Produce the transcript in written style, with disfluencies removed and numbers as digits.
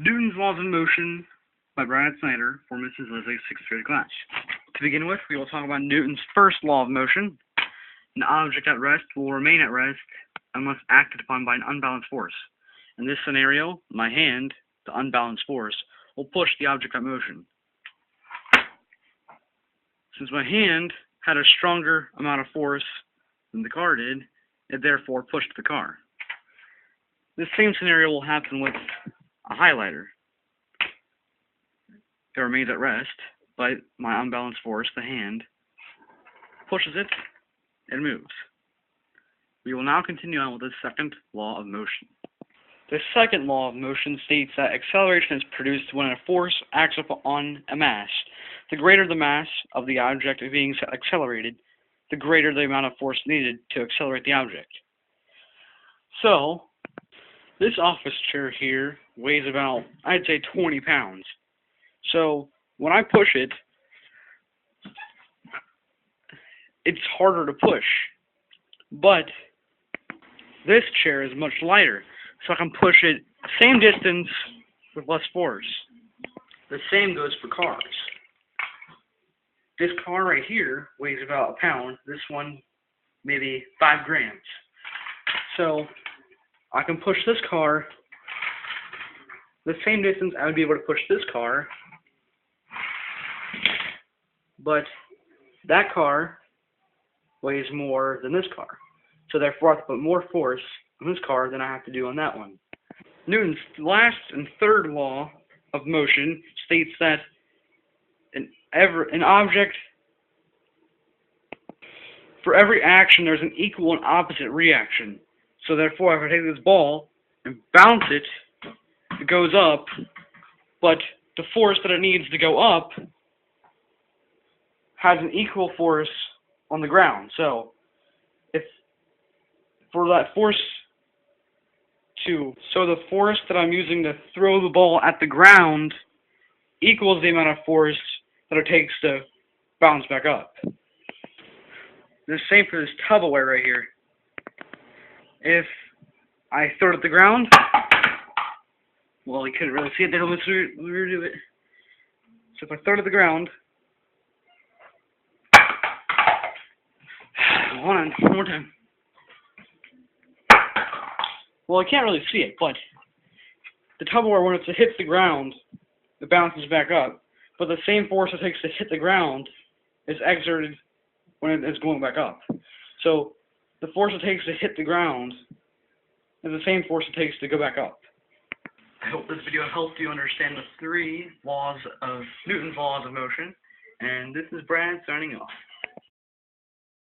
Newton's Laws of Motion by Brad Snyder for Mrs. Leslie's 6th grade class. To begin with, we will talk about Newton's first law of motion. An object at rest will remain at rest unless acted upon by an unbalanced force. In this scenario, my hand, the unbalanced force, will push the object at motion. Since my hand had a stronger amount of force than the car did, it therefore pushed the car. This same scenario will happen with a highlighter. It remains at rest, but my unbalanced force, the hand, pushes it and moves. We will now continue on with the second law of motion. The second law of motion states that acceleration is produced when a force acts upon a mass. The greater the mass of the object being accelerated, the greater the amount of force needed to accelerate the object. So, this office chair here weighs about, I'd say, 20 pounds. So, when I push it, it's harder to push. But this chair is much lighter, so I can push it the same distance with less force. The same goes for cars. This car right here weighs about a pound. This one, maybe 5 grams. So, I can push this car the same distance I would be able to push this car, but that car weighs more than this car. So therefore I have to put more force on this car than I have to do on that one. Newton's last and third law of motion states that an object, for every action there's an equal and opposite reaction. So therefore, if I take this ball and bounce it, it goes up, but the force that it needs to go up has an equal force on the ground. So, if for that force the force that I'm using to throw the ball at the ground equals the amount of force that it takes to bounce back up. The same for this Tupperware right here. If I throw it at the ground, well, you couldn't really see it there. Let's redo it. So if I throw it at the ground, hold on, one more time. Well, I can't really see it, but the Tupperware, when it hits the ground, it bounces back up. But the same force it takes to hit the ground is exerted when it's going back up. So the force it takes to hit the ground is the same force it takes to go back up. I hope this video helped you understand the 3 laws of Newton's laws of motion. And this is Brad signing off.